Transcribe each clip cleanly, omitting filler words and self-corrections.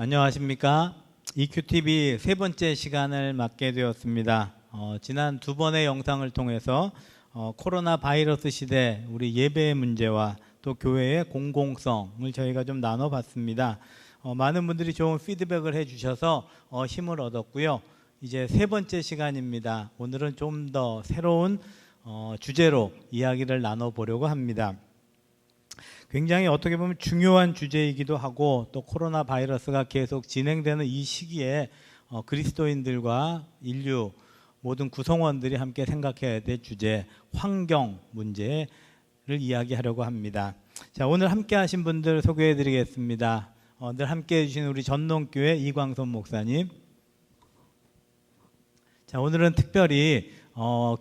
안녕하십니까. EQTV 세 번째 시간을 맡게 되었습니다. 지난 두 번의 영상을 통해서 코로나 바이러스 시대 우리 예배의 문제와 또 교회의 공공성을 저희가 좀 나눠봤습니다. 많은 분들이 좋은 피드백을 해주셔서 힘을 얻었고요. 이제 세 번째 시간입니다. 오늘은 좀 더 새로운 주제로 이야기를 나눠보려고 합니다. 굉장히 어떻게 보면 중요한 주제이기도 하고 또 코로나 바이러스가 계속 진행되는 이 시기에 그리스도인들과 인류 모든 구성원들이 함께 생각해야 될 주제, 환경 문제를 이야기하려고 합니다. 자, 오늘 함께 하신 분들 소개해 드리겠습니다. 늘 함께 해주신 우리 전농교회 이광선 목사님. 자, 오늘은 특별히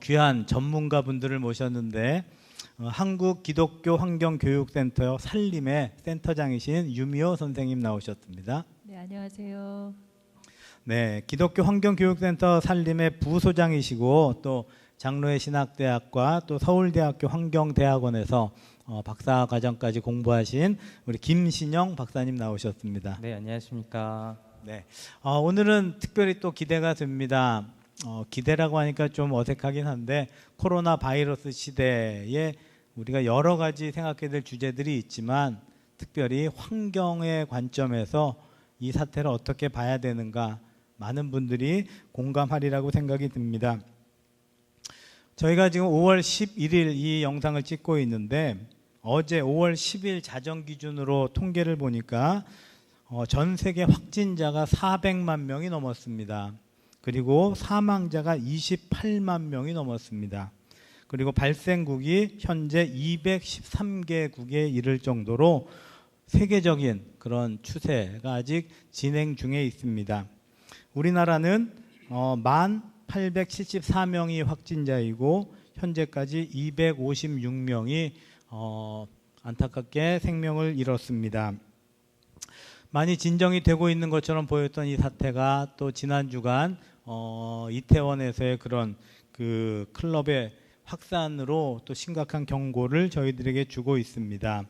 귀한 전문가 분들을 모셨는데 한국 기독교 환경교육센터 살림의 센터장이신 유미호 선생님 나오셨습니다. 네, 안녕하세요. 네, 기독교 환경교육센터 살림의 부소장이시고 또 장로의 신학대학과 또 서울대학교 환경대학원에서 박사과정까지 공부하신 우리 김신영 박사님 나오셨습니다. 네, 안녕하십니까. 네, 오늘은 특별히 또 기대가 됩니다. 기대라고 하니까 좀 어색하긴 한데 코로나 바이러스 시대에 우리가 여러 가지 생각해야 될 주제들이 있지만 특별히 환경의 관점에서 이 사태를 어떻게 봐야 되는가 많은 분들이 공감하리라고 생각이 듭니다. 저희가 지금 5월 11일 이 영상을 찍고 있는데 어제 5월 10일 자정 기준으로 통계를 보니까 전 세계 확진자가 400만 명이 넘었습니다. 그리고 사망자가 28만 명이 넘었습니다. 그리고 발생국이 현재 213개국에 이를 정도로 세계적인 그런 추세가 아직 진행 중에 있습니다. 우리나라는 1874명이 확진자이고 현재까지 256명이 안타깝게 생명을 잃었습니다. 많이 진정이 되고 있는 것처럼 보였던 이 사태가 또 지난 주간 이태원에서의 그런 그 클럽의 확산으로 또 심각한 경고를 저희들에게 주고 있습니다.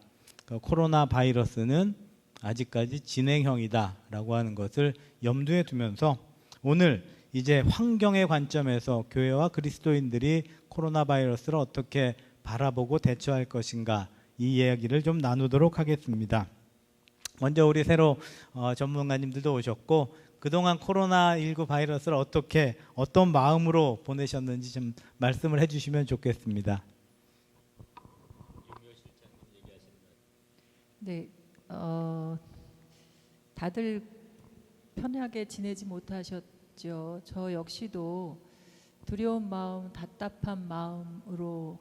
코로나 바이러스는 아직까지 진행형이다라고 하는 것을 염두에 두면서 오늘 이제 환경의 관점에서 교회와 그리스도인들이 코로나 바이러스를 어떻게 바라보고 대처할 것인가 이 이야기를 좀 나누도록 하겠습니다. 먼저 우리 새로 전문가님들도 오셨고 그동안 코로나19 바이러스를 어떤 마음으로 보내셨는지 좀 말씀을 해주시면 좋겠습니다. 네, 다들 편하게 지내지 못하셨죠. 저 역시도 두려운 마음, 답답한 마음으로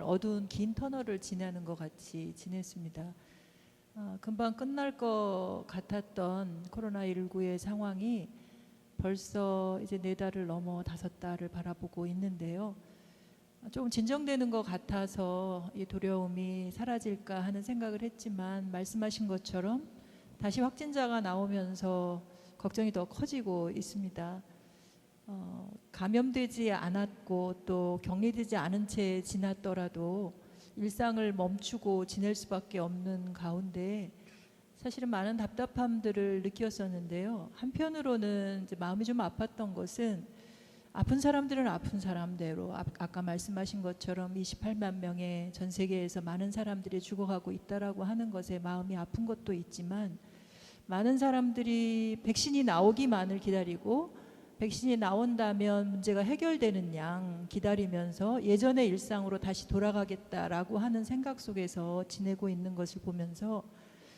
어두운 긴 터널을 지나는 것 같이 지냈습니다. 금방 끝날 것 같았던 코로나19의 상황이 벌써 이제 4달을 넘어 5달을 바라보고 있는데요. 조금 진정되는 것 같아서 이 두려움이 사라질까 하는 생각을 했지만 말씀하신 것처럼 다시 확진자가 나오면서 걱정이 더 커지고 있습니다. 감염되지 않았고 또 격리되지 않은 채 지났더라도 일상을 멈추고 지낼 수밖에 없는 가운데 사실은 많은 답답함들을 느꼈었는데요. 한편으로는 이제 마음이 좀 아팠던 것은 아픈 사람들은 아픈 사람대로 아까 말씀하신 것처럼 28만 명의 전 세계에서 많은 사람들이 죽어가고 있다라고 하는 것에 마음이 아픈 것도 있지만 많은 사람들이 백신이 나오기만을 기다리고 백신이 나온다면 문제가 해결되는 양 기다리면서 예전의 일상으로 다시 돌아가겠다라고 하는 생각 속에서 지내고 있는 것을 보면서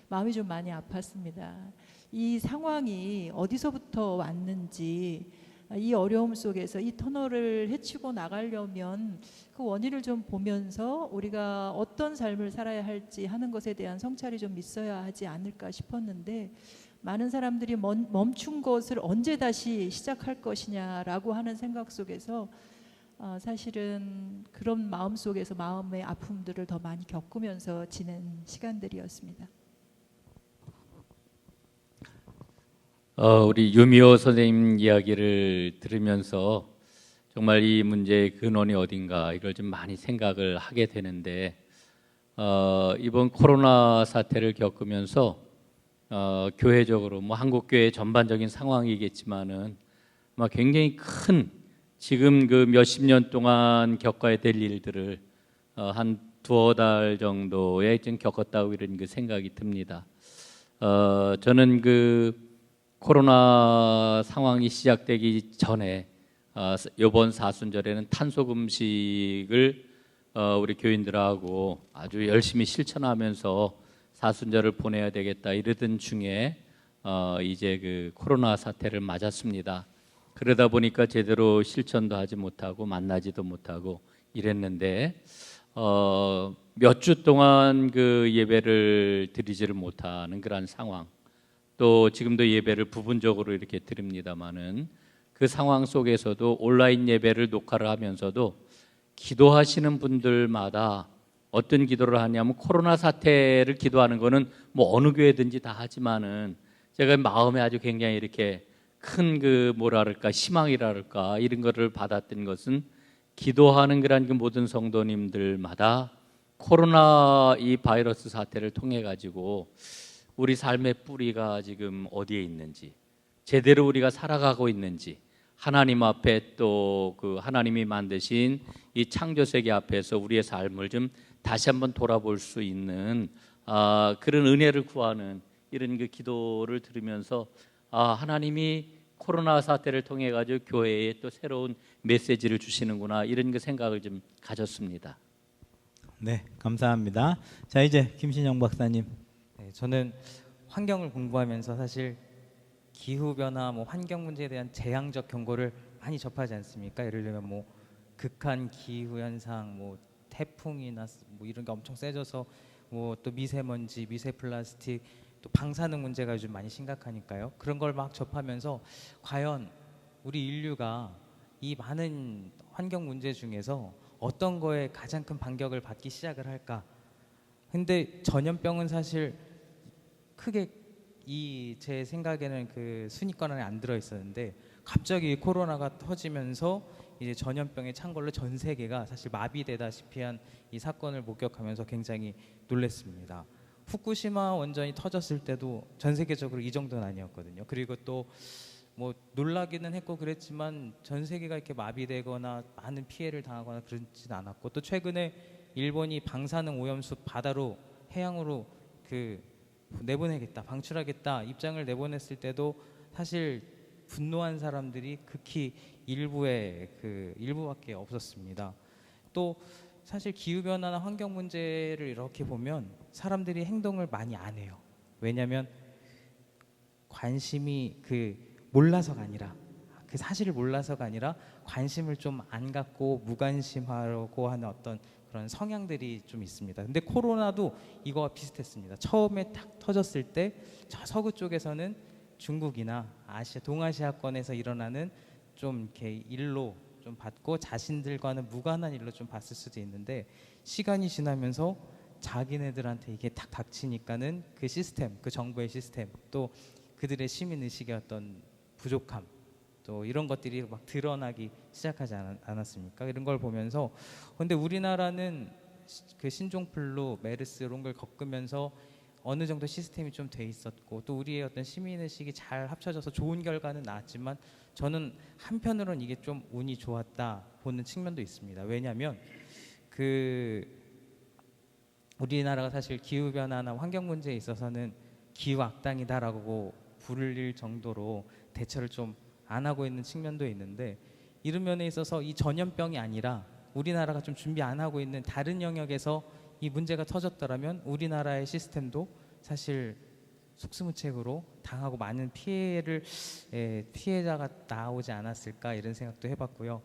마음이 좀 많이 아팠습니다. 이 상황이 어디서부터 왔는지 이 어려움 속에서 이 터널을 헤치고 나가려면 그 원인을 좀 보면서 우리가 어떤 삶을 살아야 할지 하는 것에 대한 성찰이 좀 있어야 하지 않을까 싶었는데 많은 사람들이 멈춘 것을 언제 다시 시작할 것이냐라고 하는 생각 속에서 사실은 그런 마음 속에서 마음의 아픔들을 더 많이 겪으면서 지낸 시간들이었습니다. 우리 유미호 선생님 이야기를 들으면서 정말 이 문제의 근원이 어딘가 이걸 좀 많이 생각을 하게 되는데 이번 코로나 사태를 겪으면서 교회적으로 뭐 한국 교회 전반적인 상황이겠지만은 아마 굉장히 큰 지금 그 몇십 년 동안 겪어야 될 일들을 한 두어 달 정도에 좀 겪었다고 이런 그 생각이 듭니다. 저는 그 코로나 상황이 시작되기 전에 이번 사순절에는 탄소금식을 우리 교인들하고 아주 열심히 실천하면서 사순절을 보내야 되겠다 이러던 중에 이제 그 코로나 사태를 맞았습니다. 그러다 보니까 제대로 실천도 하지 못하고 만나지도 못하고 이랬는데 몇 주 동안 그 예배를 드리지를 못하는 그런 상황, 또 지금도 예배를 부분적으로 이렇게 드립니다마는 그 상황 속에서도 온라인 예배를 녹화를 하면서도 기도하시는 분들마다 어떤 기도를 하냐면 코로나 사태를 기도하는 거는 뭐 어느 교회든지 다 하지만은 제가 마음에 아주 굉장히 이렇게 큰 그 뭐랄까 희망이랄까 이런 거를 받았던 것은 기도하는 그런 그 모든 성도님들마다 코로나 이 바이러스 사태를 통해 가지고 우리 삶의 뿌리가 지금 어디에 있는지, 제대로 우리가 살아가고 있는지, 하나님 앞에 또 그 하나님이 만드신 이 창조 세계 앞에서 우리의 삶을 좀 다시 한번 돌아볼 수 있는 그런 은혜를 구하는 이런 그 기도를 들으면서 하나님이 코로나 사태를 통해 가지고 교회에 또 새로운 메시지를 주시는구나 이런 그 생각을 좀 가졌습니다. 네, 감사합니다. 자, 이제 김신영 박사님. 네, 저는 환경을 공부하면서 사실 기후 변화, 뭐 환경 문제에 대한 재앙적 경고를 많이 접하지 않습니까? 예를 들면 뭐 극한 기후 현상, 뭐 태풍이나 뭐 이런 게 엄청 세져서 뭐 또 미세먼지, 미세 플라스틱, 또 방사능 문제가 요즘 많이 심각하니까요. 그런 걸 막 접하면서 과연 우리 인류가 이 많은 환경 문제 중에서 어떤 거에 가장 큰 반격을 받기 시작을 할까? 근데 전염병은 사실 크게 제 생각에는 그 순위권 안에 안 들어 있었는데 갑자기 코로나가 터지면서 이제 전염병에 찬 걸로 전 세계가 사실 마비되다시피 한 이 사건을 목격하면서 굉장히 놀랐습니다. 후쿠시마 원전이 터졌을 때도 전 세계적으로 이 정도는 아니었거든요. 그리고 또 뭐 놀라기는 했고 그랬지만 전 세계가 이렇게 마비되거나 많은 피해를 당하거나 그러진 않았고, 또 최근에 일본이 방사능 오염수 바다로 해양으로 그 내보내겠다, 방출하겠다 입장을 내보냈을 때도 사실 분노한 사람들이 극히 일부밖에 없었습니다. 또 사실 기후 변화나 환경 문제를 이렇게 보면 사람들이 행동을 많이 안 해요. 왜냐하면 관심이 몰라서가 아니라, 그 사실을 몰라서가 아니라 관심을 좀 안 갖고 무관심하려고 하는 어떤 그런 성향들이 좀 있습니다. 근데 코로나도 이거와 비슷했습니다. 처음에 탁 터졌을 때 저 서구 쪽에서는 중국이나 동아시아권에서 일어나는 좀 이렇게 일로 좀 받고 자신들과는 무관한 일로 좀 봤을 수도 있는데, 시간이 지나면서 자기네들한테 이게 탁 닥치니까는 그 시스템, 그 정부의 시스템, 또 그들의 시민 의식의 어떤 부족함, 또 이런 것들이 막 드러나기 시작하지 않았습니까? 이런 걸 보면서 근데 우리나라는 그 신종플루, 메르스 이런 걸 겪으면서 어느 정도 시스템이 좀 돼 있었고, 또 우리의 어떤 시민의식이 잘 합쳐져서 좋은 결과는 나왔지만 저는 한편으로는 이게 좀 운이 좋았다 보는 측면도 있습니다. 왜냐하면 우리나라가 사실 기후변화나 환경 문제에 있어서는 기후 악당이다라고 부를 정도로 대처를 좀 안 하고 있는 측면도 있는데, 이런 면에 있어서 이 전염병이 아니라 우리나라가 좀 준비 안 하고 있는 다른 영역에서 이 문제가 터졌더라면 우리나라의 시스템도 사실 속수무책으로 당하고 많은 피해자가 나오지 않았을까 이런 생각도 해봤고요.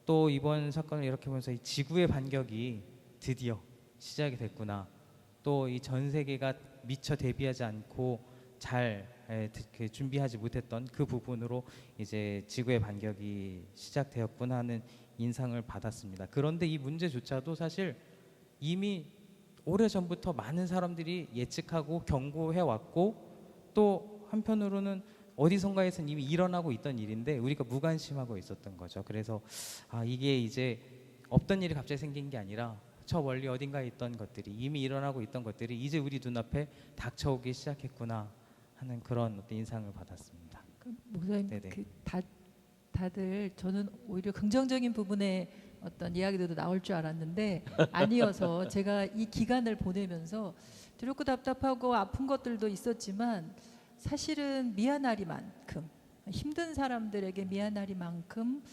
또 이번 사건을 이렇게 보면서 이 지구의 반격이 드디어 시작이 됐구나. 또 이 전 세계가 미처 대비하지 않고 잘 준비하지 못했던 그 부분으로 이제 지구의 반격이 시작되었구나 하는 인상을 받았습니다. 그런데 이 문제조차도 사실 이미 오래전부터 많은 사람들이 예측하고 경고해 왔고, 또 한편으로는 어디선가에서는 이미 일어나고 있던 일인데 우리가 무관심하고 있었던 거죠. 그래서 이게 이제 없던 일이 갑자기 생긴 게 아니라 저 멀리 어딘가에 있던 것들이, 이미 일어나고 있던 것들이 이제 우리 눈앞에 닥쳐오기 시작했구나 하는 그런 어떤 인상을 받았습니다. 목사님 네네. 다들 저는 오히려 긍정적인 부분에 어떤 이야기들도 나올 줄 알았는데 아니어서 제가 이 기간을 보내면서 두렵고 답답하고 아픈 것들도 있었지만 사실은 미안하리만큼 힘든 사람들에게 미안하리만큼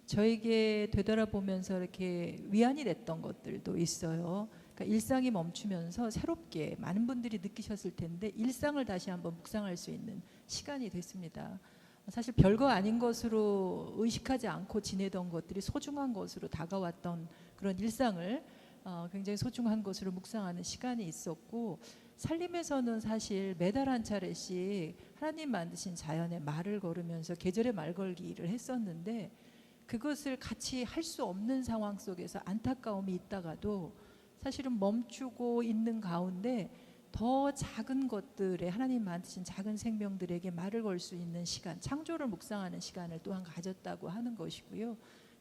저에게 되돌아보면서 이렇게 위안이 됐던 것들도 있어요. 그러니까 일상이 멈추면서 새롭게 많은 분들이 느끼셨을 텐데 일상을 다시 한번 묵상할 수 있는 시간이 됐습니다. 사실 별거 아닌 것으로 의식하지 않고 지내던 것들이 소중한 것으로 다가왔던 그런 일상을 굉장히 소중한 것으로 묵상하는 시간이 있었고, 살림에서는 사실 매달 한 차례씩 하나님 만드신 자연의 말을 걸으면서 계절의 말 걸기를 했었는데 그것을 같이 할 수 없는 상황 속에서 안타까움이 있다가도 사실은 멈추고 있는 가운데 더 작은 것들에 하나님 만드신 작은 생명들에게 말을 걸 수 있는 시간, 창조를 묵상하는 시간을 또한 가졌다고 하는 것이고요.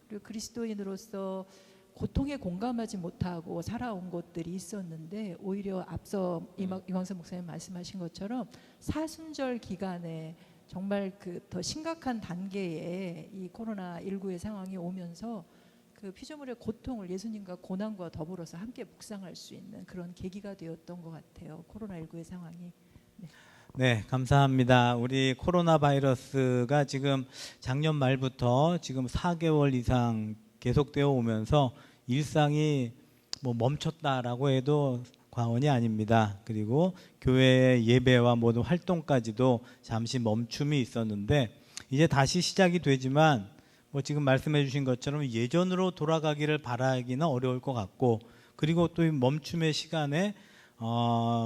그리고 그리스도인으로서 고통에 공감하지 못하고 살아온 것들이 있었는데 오히려 앞서 이광선 목사님 말씀하신 것처럼 사순절 기간에 정말 그 더 심각한 단계에 이 코로나19의 상황이 오면서 그 피조물의 고통을 예수님과 고난과 더불어서 함께 묵상할 수 있는 그런 계기가 되었던 것 같아요. 코로나19의 상황이. 네, 감사합니다. 우리 코로나 바이러스가 지금 작년 말부터 지금 4개월 이상 계속되어 오면서 일상이 뭐 멈췄다라고 해도 과언이 아닙니다. 그리고 교회의 예배와 모든 활동까지도 잠시 멈춤이 있었는데 이제 다시 시작이 되지만 뭐 지금 말씀해 주신 것처럼 예전으로 돌아가기를 바라기는 어려울 것 같고, 그리고 또 이 멈춤의 시간에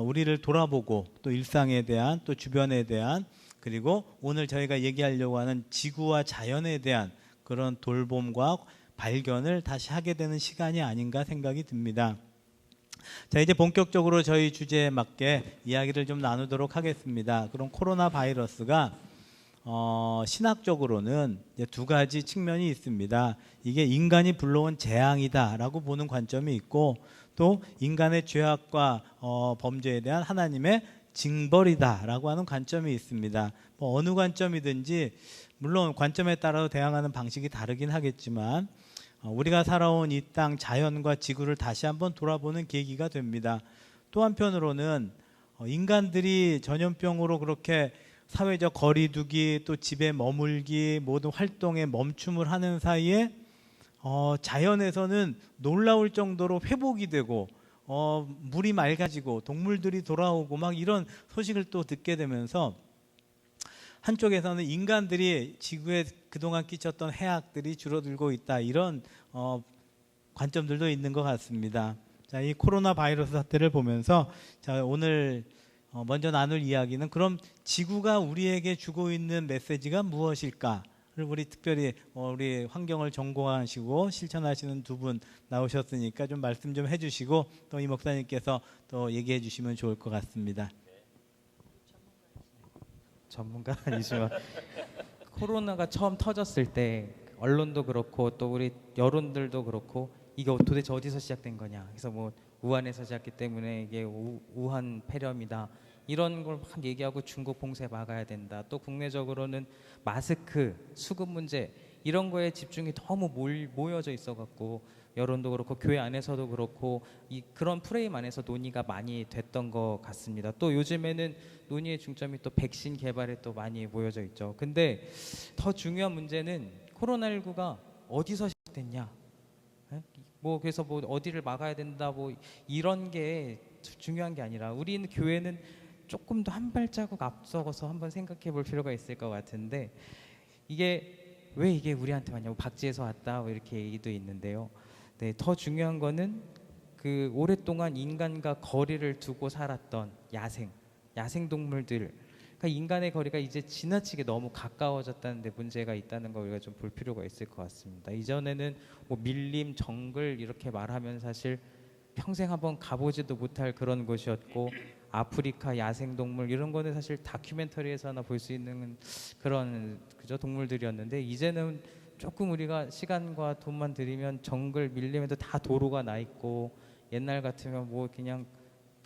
우리를 돌아보고 또 일상에 대한 또 주변에 대한 그리고 오늘 저희가 얘기하려고 하는 지구와 자연에 대한 그런 돌봄과 발견을 다시 하게 되는 시간이 아닌가 생각이 듭니다. 자, 이제 본격적으로 저희 주제에 맞게 이야기를 좀 나누도록 하겠습니다. 그럼 코로나 바이러스가 신학적으로는 이제 두 가지 측면이 있습니다. 이게 인간이 불러온 재앙이다라고 보는 관점이 있고, 또 인간의 죄악과 범죄에 대한 하나님의 징벌이다라고 하는 관점이 있습니다. 뭐 어느 관점이든지 물론 관점에 따라서 대항하는 방식이 다르긴 하겠지만 우리가 살아온 이 땅 자연과 지구를 다시 한번 돌아보는 계기가 됩니다. 또 한편으로는 인간들이 전염병으로 그렇게 사회적 거리두기 또 집에 머물기 모든 활동에 멈춤을 하는 사이에 자연에서는 놀라울 정도로 회복이 되고 물이 맑아지고 동물들이 돌아오고 막 이런 소식을 또 듣게 되면서 한쪽에서는 인간들이 지구에 그동안 끼쳤던 해악들이 줄어들고 있다, 이런 관점들도 있는 것 같습니다. 자, 이 코로나 바이러스 사태를 보면서 자, 오늘 먼저 나눌 이야기는 그럼 지구가 우리에게 주고 있는 메시지가 무엇일까? 를 우리 특별히 우리 환경을 전공하시고 실천하시는 두 분 나오셨으니까 좀 말씀 좀 해주시고 또 이 목사님께서 또 얘기해 주시면 좋을 것 같습니다. 전문가 아니지만 코로나가 처음 터졌을 때 언론도 그렇고 또 우리 여론들도 그렇고 이게 도대체 어디서 시작된 거냐, 그래서 뭐 우한에서 시작했기 때문에 이게 우한 폐렴이다 이런 걸 막 얘기하고 중국 봉쇄 막아야 된다, 또 국내적으로는 마스크, 수급 문제 이런 거에 집중이 너무 모여져 있어갖고 여론도 그렇고 교회 안에서도 그렇고 그런 프레임 안에서 논의가 많이 됐던 것 같습니다. 또 요즘에는 논의의 중점이 또 백신 개발에 또 많이 모여져 있죠. 근데 더 중요한 문제는 코로나19가 어디서 시작됐냐, 뭐 그래서 뭐 어디를 막아야 된다 뭐 이런 게 중요한 게 아니라 우리는 교회는 조금 더 한 발자국 앞서서 한번 생각해 볼 필요가 있을 것 같은데, 이게 왜 이게 우리한테 왔냐고 박지에서 왔다 뭐 이렇게 얘기도 있는데요. 네, 더 중요한 거는 그 오랫동안 인간과 거리를 두고 살았던 야생 동물들, 그러니까 인간의 거리가 이제 지나치게 너무 가까워졌다는 데 문제가 있다는 걸 우리가 좀 볼 필요가 있을 것 같습니다. 이전에는 뭐 밀림, 정글 이렇게 말하면 사실 평생 한번 가보지도 못할 그런 곳이었고, 아프리카 야생동물 이런 거는 사실 다큐멘터리에서나 볼 수 있는 그런 그저 동물들이었는데, 이제는 조금 우리가 시간과 돈만 들이면 정글 밀림에도 다 도로가 나 있고, 옛날 같으면 뭐 그냥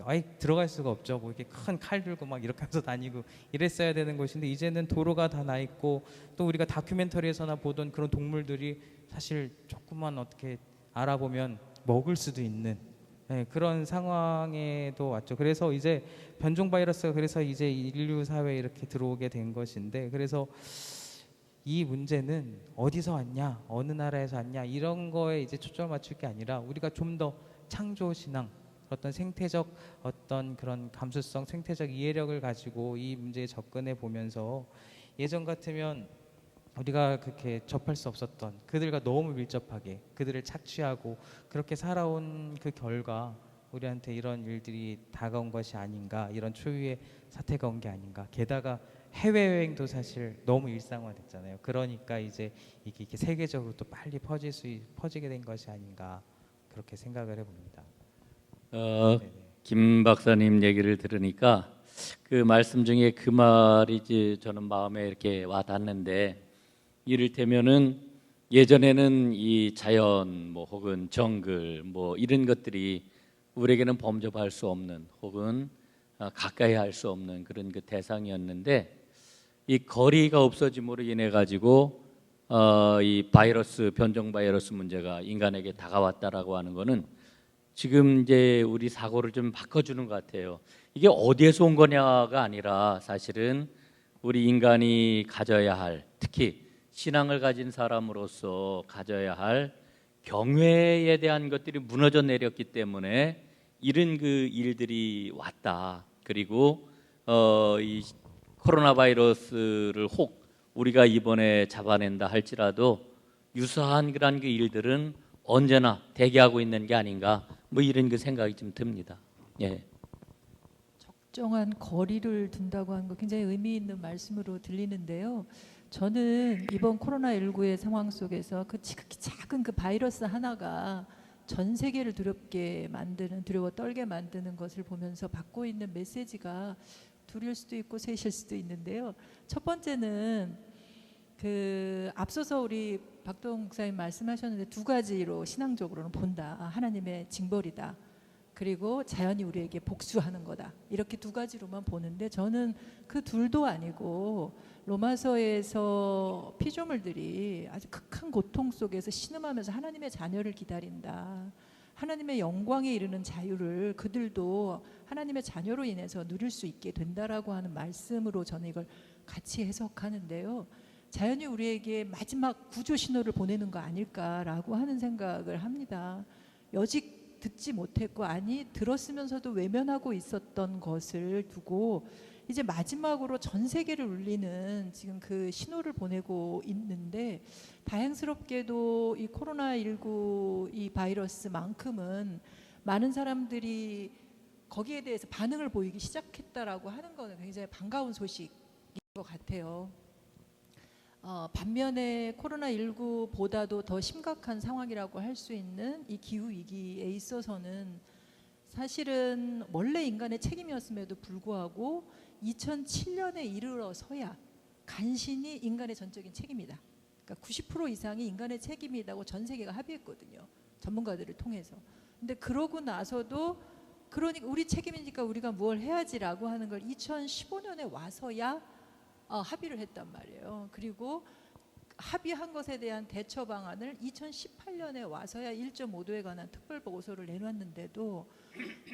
아예 들어갈 수가 없죠. 뭐 이렇게 큰 칼 들고 막 이렇게 하면서 다니고 이랬어야 되는 것인데 이제는 도로가 다 나 있고 또 우리가 다큐멘터리에서나 보던 그런 동물들이 사실 조금만 어떻게 알아보면 먹을 수도 있는 그런 상황에도 왔죠. 그래서 이제 변종 바이러스가 그래서 이제 인류 사회에 이렇게 들어오게 된 것인데 그래서 이 문제는 어디서 왔냐, 어느 나라에서 왔냐 이런 거에 이제 초점을 맞출 게 아니라 우리가 좀 더 창조 신앙, 어떤 생태적 어떤 그런 감수성, 생태적 이해력을 가지고 이 문제에 접근해 보면서 예전 같으면 우리가 그렇게 접할 수 없었던 그들과 너무 밀접하게 그들을 착취하고 그렇게 살아온 그 결과 우리한테 이런 일들이 다가온 것이 아닌가, 이런 초유의 사태가 온 게 아닌가. 게다가 해외여행도 사실 너무 일상화됐잖아요. 그러니까 이제 이게 이렇게 세계적으로 또 빨리 퍼지게 된 것이 아닌가 그렇게 생각을 해봅니다. 네네. 김 박사님 얘기를 들으니까 그 말씀 중에 그 말이 이제 저는 마음에 이렇게 와 닿는데, 이를테면은 예전에는 이 자연 뭐 혹은 정글 뭐 이런 것들이 우리에게는 범접할 수 없는 혹은 가까이 할 수 없는 그런 그 대상이었는데, 이 거리가 없어짐으로 인해 가지고 이 바이러스, 변종 바이러스 문제가 인간에게 다가왔다라고 하는 거는 지금 이제 우리 사고를 좀 바꿔주는 것 같아요. 이게 어디에서 온 거냐가 아니라 사실은 우리 인간이 가져야 할, 특히 신앙을 가진 사람으로서 가져야 할 경외에 대한 것들이 무너져 내렸기 때문에 이런 그 일들이 왔다. 그리고 이 코로나 바이러스를 혹 우리가 이번에 잡아낸다 할지라도 유사한 그런 그 일들은 언제나 대기하고 있는 게 아닌가, 뭐 이런 그 생각이 좀 듭니다. 예. 적정한 거리를 둔다고 하는 거 굉장히 의미 있는 말씀으로 들리는데요. 저는 이번 코로나19의 상황 속에서 그 지극히 작은 그 바이러스 하나가 전 세계를 두렵게 만드는, 두려워 떨게 만드는 것을 보면서 받고 있는 메시지가 둘일 수도 있고 셋일 수도 있는데요. 첫 번째는 그 앞서서 우리 박동 목사님 말씀하셨는데 두 가지로 신앙적으로는 본다. 하나님의 징벌이다. 그리고 자연이 우리에게 복수하는 거다. 이렇게 두 가지로만 보는데 저는 그 둘도 아니고 로마서에서 피조물들이 아주 극한 고통 속에서 신음하면서 하나님의 자녀를 기다린다. 하나님의 영광에 이르는 자유를 그들도 하나님의 자녀로 인해서 누릴 수 있게 된다라고 하는 말씀으로 저는 이걸 같이 해석하는데요. 자연이 우리에게 마지막 구조 신호를 보내는 거 아닐까라고 하는 생각을 합니다. 여직 듣지 못했고, 아니 들었으면서도 외면하고 있었던 것을 두고 이제 마지막으로 전 세계를 울리는 지금 그 신호를 보내고 있는데, 다행스럽게도 이 코로나19 이 바이러스만큼은 많은 사람들이 거기에 대해서 반응을 보이기 시작했다라고 하는 거는 굉장히 반가운 소식인 것 같아요. 반면에 코로나19보다도 더 심각한 상황이라고 할 수 있는 이 기후 위기에 있어서는 사실은 원래 인간의 책임이었음에도 불구하고 2007년에 이르러서야 간신히 인간의 전적인 책임이다. 그러니까 90% 이상이 인간의 책임이라고 전 세계가 합의했거든요. 전문가들을 통해서. 근데 그러고 나서도 그러니까 우리 책임이니까 우리가 뭘 해야지라고 하는 걸 2015년에 와서야 합의를 했단 말이에요. 그리고 합의한 것에 대한 대처 방안을 2018년에 와서야 1.5도에 관한 특별 보고서를 내놨는데도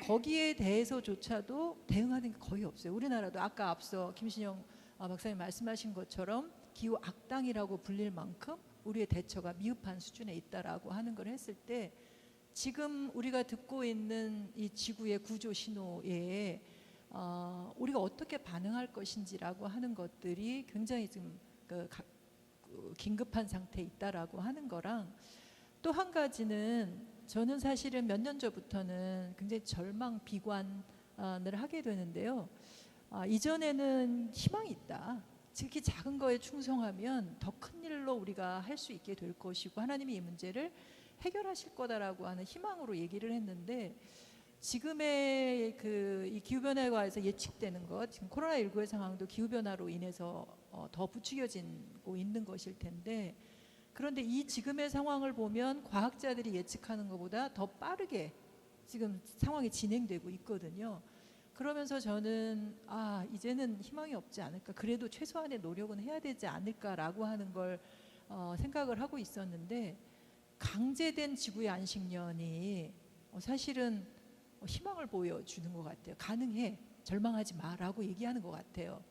거기에 대해서조차도 대응하는 게 거의 없어요. 우리나라도 아까 앞서 김신영 박사님 말씀하신 것처럼 기후 악당이라고 불릴 만큼 우리의 대처가 미흡한 수준에 있다라고 하는 걸 했을 때, 지금 우리가 듣고 있는 이 지구의 구조 신호에 우리가 어떻게 반응할 것인지라고 하는 것들이 굉장히 지금 긴급한 상태에 있다라고 하는 거랑, 또 한 가지는 저는 사실은 몇 년 전부터는 굉장히 절망, 비관을 하게 되는데요. 이전에는 희망이 있다. 특히 작은 거에 충성하면 더 큰 일로 우리가 할 수 있게 될 것이고 하나님이 이 문제를 해결하실 거다라고 하는 희망으로 얘기를 했는데, 지금의 이 기후변화에 관해서 예측되는 것, 지금 코로나19의 상황도 기후변화로 인해서 더 부추겨지고 있는 것일 텐데, 그런데 이 지금의 상황을 보면 과학자들이 예측하는 것보다 더 빠르게 지금 상황이 진행되고 있거든요. 그러면서 저는 이제는 희망이 없지 않을까, 그래도 최소한의 노력은 해야 되지 않을까라고 하는 걸 생각을 하고 있었는데, 강제된 지구의 안식년이 사실은 희망을 보여주는 것 같아요. 가능해, 절망하지 마라고 얘기하는 것 같아요.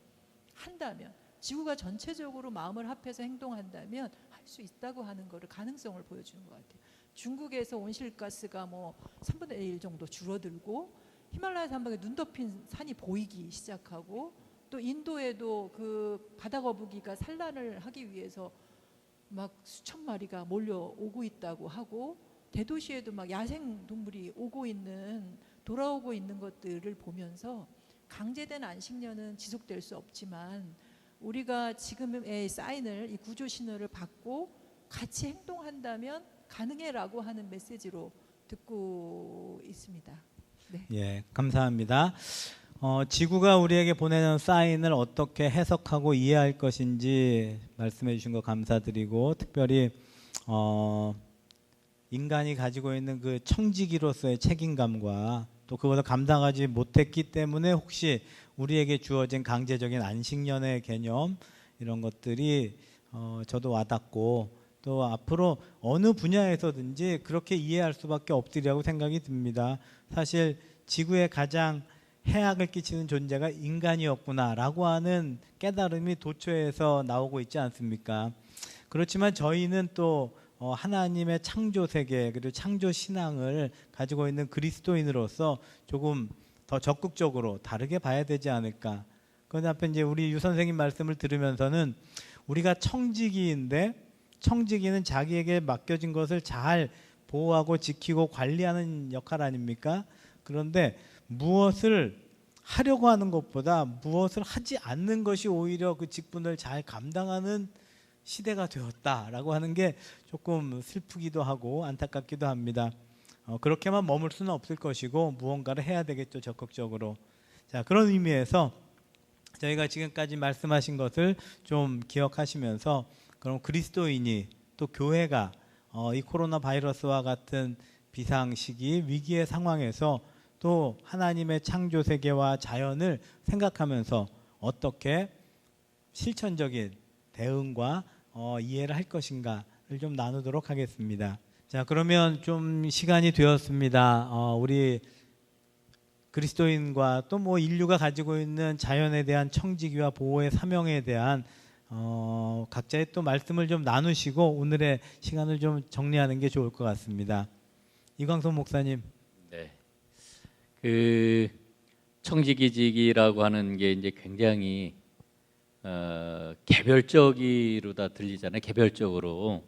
한다면, 지구가 전체적으로 마음을 합해서 행동한다면 할 수 있다고 하는 거를, 가능성을 보여주는 것 같아요. 중국에서 온실가스가 뭐 3분의 1 정도 줄어들고, 히말라야 산맥에 눈 덮인 산이 보이기 시작하고, 또 인도에도 그 바다거북이가 산란을 하기 위해서 막 수천 마리가 몰려오고 있다고 하고, 대도시에도 막 야생 동물이 돌아오고 있는 것들을 보면서, 강제된 안식년은 지속될 수 없지만 우리가 지금의 사인을, 이 구조 신호를 받고 같이 행동한다면 가능해라고 하는 메시지로 듣고 있습니다. 네. 예, 감사합니다. 지구가 우리에게 보내는 사인을 어떻게 해석하고 이해할 것인지 말씀해 주신 거 감사드리고, 특별히 인간이 가지고 있는 그 청지기로서의 책임감과 또 그것을 감당하지 못했기 때문에 혹시 우리에게 주어진 강제적인 안식년의 개념, 이런 것들이 저도 와닿고, 또 앞으로 어느 분야에서든지 그렇게 이해할 수밖에 없으리라고 생각이 듭니다. 사실 지구에 가장 해악을 끼치는 존재가 인간이었구나라고 하는 깨달음이 도처에서 나오고 있지 않습니까? 그렇지만 저희는 또 하나님의 창조 세계, 그리고 창조 신앙을 가지고 있는 그리스도인으로서 조금 더 적극적으로 다르게 봐야 되지 않을까. 그 앞에 이제 우리 유 선생님 말씀을 들으면서는, 우리가 청지기인데, 청지기는 자기에게 맡겨진 것을 잘 보호하고 지키고 관리하는 역할 아닙니까? 그런데 무엇을 하려고 하는 것보다 무엇을 하지 않는 것이 오히려 그 직분을 잘 감당하는 시대가 되었다라고 하는 게 조금 슬프기도 하고 안타깝기도 합니다. 그렇게만 머물 수는 없을 것이고 무언가를 해야 되겠죠, 적극적으로. 자, 그런 의미에서 저희가 지금까지 말씀하신 것을 좀 기억하시면서, 그럼 그리스도인이, 또 교회가 이 코로나 바이러스와 같은 비상 시기, 위기의 상황에서 또 하나님의 창조 세계와 자연을 생각하면서 어떻게 실천적인 대응과 이해를 할 것인가를 좀 나누도록 하겠습니다. 자, 그러면 좀 시간이 되었습니다. 우리 그리스도인과 또 뭐 인류가 가지고 있는 자연에 대한 청지기와 보호의 사명에 대한 각자의 또 말씀을 좀 나누시고 오늘의 시간을 좀 정리하는 게 좋을 것 같습니다. 이광선 목사님. 네. 그 청지기직이라고 하는 게 이제 굉장히 개별적으로다 들리잖아요. 개별적으로.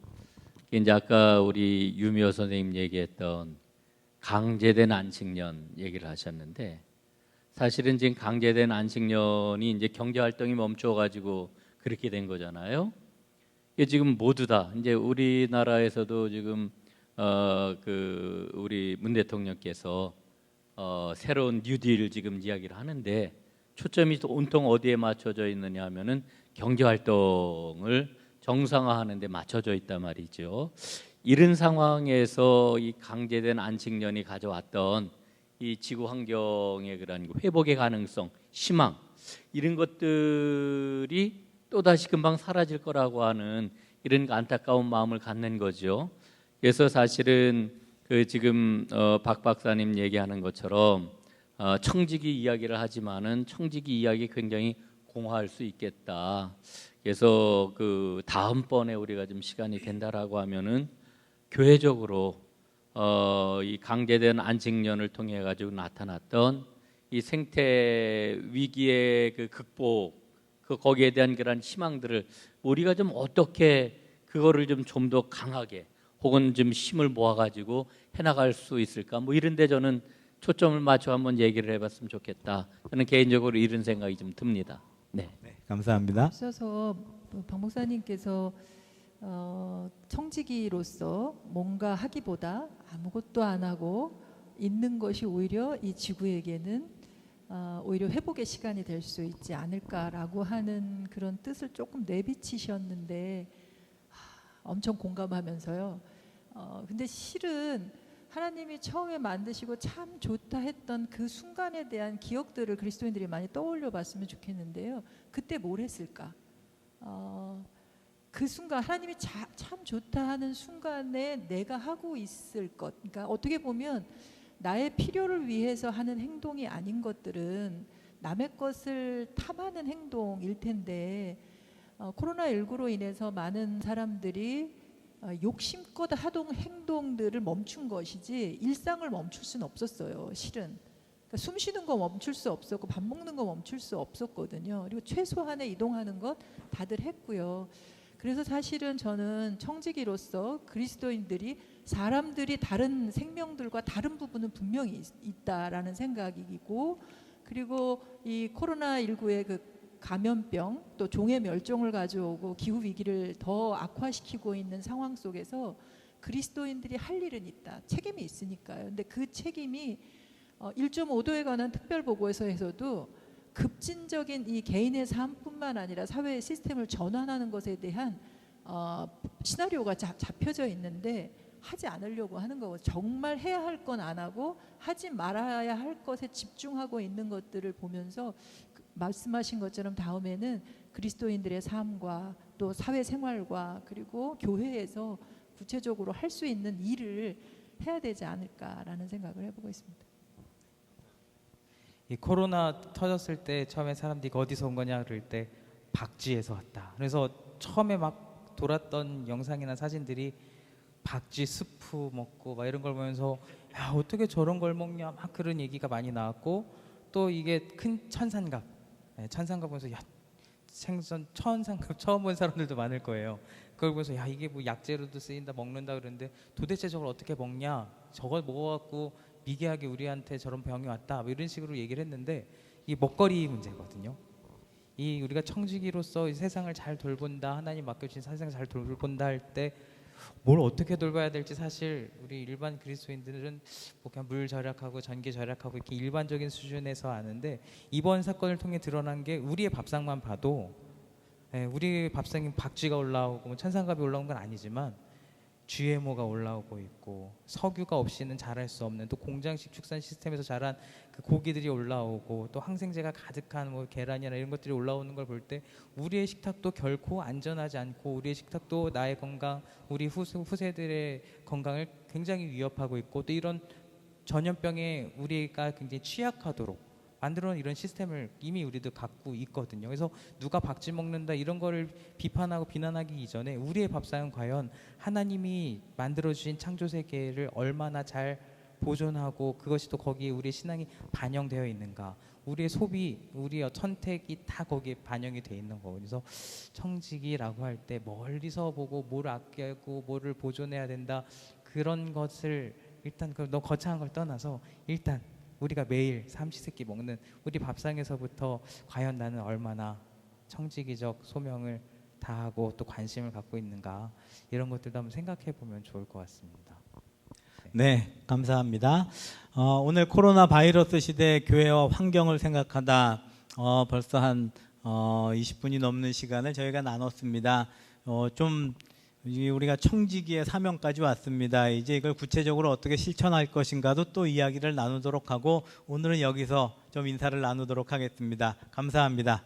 이제 아까 우리 유미호 선생님 얘기했던 강제된 안식년 얘기를 하셨는데, 사실은 지금 강제된 안식년이 이제 경제 활동이 멈춰가지고 그렇게 된 거잖아요. 이게 지금 모두 다 이제 우리나라에서도 지금 그 우리 문 대통령께서 새로운 뉴딜 지금 이야기를 하는데, 초점이 온통 어디에 맞춰져 있느냐 하면은 경제 활동을 정상화하는 데 맞춰져 있단 말이죠. 이런 상황에서 이 강제된 안식년이 가져왔던 이 지구 환경의 그런 회복의 가능성, 희망, 이런 것들이 또다시 금방 사라질 거라고 하는 이런 안타까운 마음을 갖는 거죠. 그래서 사실은 그 지금 박 박사님 얘기하는 것처럼 청지기 이야기를 하지만은 청지기 이야기 굉장히 공허할 수 있겠다. 그래서 그 다음번에 우리가 좀 시간이 된다라고 하면은 교회적으로 이 강제된 안식년을 통해 가지고 나타났던 이 생태 위기의 그 극복, 그 거기에 대한 그런 희망들을 우리가 좀 어떻게 그거를 좀 더 강하게 혹은 좀 힘을 모아가지고 해나갈 수 있을까? 뭐 이런데 저는 초점을 맞춰 한번 얘기를 해봤으면 좋겠다. 저는 개인적으로 이런 생각이 좀 듭니다. 네. 네, 감사합니다. 앞서서 박 목사님께서 청지기로서 뭔가 하기보다 아무것도 안 하고 있는 것이 오히려 이 지구에게는 오히려 회복의 시간이 될 수 있지 않을까라고 하는 그런 뜻을 조금 내비치셨는데 엄청 공감하면서요. 근데 실은 하나님이 처음에 만드시고 참 좋다 했던 그 순간에 대한 기억들을 그리스도인들이 많이 떠올려 봤으면 좋겠는데요. 그때 뭘 했을까? 그 순간 하나님이 참 좋다 하는 순간에 내가 하고 있을 것, 그러니까 어떻게 보면 나의 필요를 위해서 하는 행동이 아닌 것들은 남의 것을 탐하는 행동일 텐데, 코로나19로 인해서 많은 사람들이 욕심껏 하던 행동들을 멈춘 것이지 일상을 멈출 수는 없었어요. 실은 그러니까 숨 쉬는 거 멈출 수 없었고 밥 먹는 거 멈출 수 없었거든요. 그리고 최소한의 이동하는 것 다들 했고요. 그래서 사실은 저는 청지기로서 그리스도인들이 사람들이 다른 생명들과 다른 부분은 분명히 있다라는 생각이고, 그리고 이 코로나19의 그 감염병 또 종의 멸종을 가져오고 기후 위기를 더 악화시키고 있는 상황 속에서 그리스도인들이 할 일은 있다. 책임이 있으니까요. 근데 그 책임이 1.5도에 관한 특별보고서에서도 급진적인 이 개인의 삶뿐만 아니라 사회의 시스템을 전환하는 것에 대한 시나리오가 잡혀져 있는데 하지 않으려고 하는 거고, 정말 해야 할 건 안 하고 하지 말아야 할 것에 집중하고 있는 것들을 보면서 말씀하신 것처럼 다음에는 그리스도인들의 삶과 또 사회생활과 그리고 교회에서 구체적으로 할 수 있는 일을 해야 되지 않을까라는 생각을 해보고 있습니다. 이 코로나 터졌을 때 처음에 사람들이 어디서 온 거냐 그럴 때 박쥐에서 왔다. 그래서 처음에 막 돌았던 영상이나 사진들이 박쥐 스프 먹고 막 이런 걸 보면서 야, 어떻게 저런 걸 먹냐 막 그런 얘기가 많이 나왔고, 또 이게 큰 천상갑, 천상갑 보면서 야, 생선 천상갑 처음 본 사람들도 많을 거예요. 그걸 보면서 야, 이게 뭐 약재로도 쓰인다 먹는다 그러는데 도대체 저걸 어떻게 먹냐, 저걸 먹어갖고 미개하게 우리한테 저런 병이 왔다 뭐 이런 식으로 얘기를 했는데, 이 먹거리 문제거든요. 이 우리가 청지기로서 이 세상을 잘 돌본다, 하나님 맡겨주신 세상을 잘 돌본다 할 때 뭘 어떻게 돌봐야 될지 사실 우리 일반 그리스도인들은 뭐 그냥 물 절약하고 전기 절약하고 이렇게 일반적인 수준에서 아는데, 이번 사건을 통해 드러난 게 우리의 밥상만 봐도 우리 밥상에 박쥐가 올라오고 뭐 천상갑이 올라온 건 아니지만 GMO가 올라오고 있고, 석유가 없이는 자랄 수 없는 또 공장식 축산 시스템에서 자란 그 고기들이 올라오고, 또 항생제가 가득한 뭐 계란이나 이런 것들이 올라오는 걸 볼 때 우리의 식탁도 결코 안전하지 않고, 우리의 식탁도 나의 건강, 우리 후세들의 건강을 굉장히 위협하고 있고, 또 이런 전염병에 우리가 굉장히 취약하도록 만들어놓은 이런 시스템을 이미 우리도 갖고 있거든요. 그래서 누가 박쥐 먹는다 이런 거를 비판하고 비난하기 이전에 우리의 밥상은 과연 하나님이 만들어주신 창조 세계를 얼마나 잘 보존하고 그것이 또 거기에 우리의 신앙이 반영되어 있는가, 우리의 소비, 우리의 선택이 다 거기에 반영이 되어 있는 거고. 그래서 청지기라고 할 때 멀리서 보고 뭘 아끼고 뭐를 보존해야 된다 그런 것을 일단 너 거창한 걸 떠나서 일단 우리가 매일 삼시세끼 먹는 우리 밥상에서부터 과연 나는 얼마나 청지기적 소명을 다하고 또 관심을 갖고 있는가, 이런 것들도 한번 생각해 보면 좋을 것 같습니다. 네, 감사합니다. 오늘 코로나 바이러스 시대 교회와 환경을 생각하다 벌써 한 20분이 넘는 시간을 저희가 나눴습니다. 좀 우리가 청지기의 사명까지 왔습니다. 이제 이걸 구체적으로 어떻게 실천할 것인가도 또 이야기를 나누도록 하고, 오늘은 여기서 좀 인사를 나누도록 하겠습니다. 감사합니다.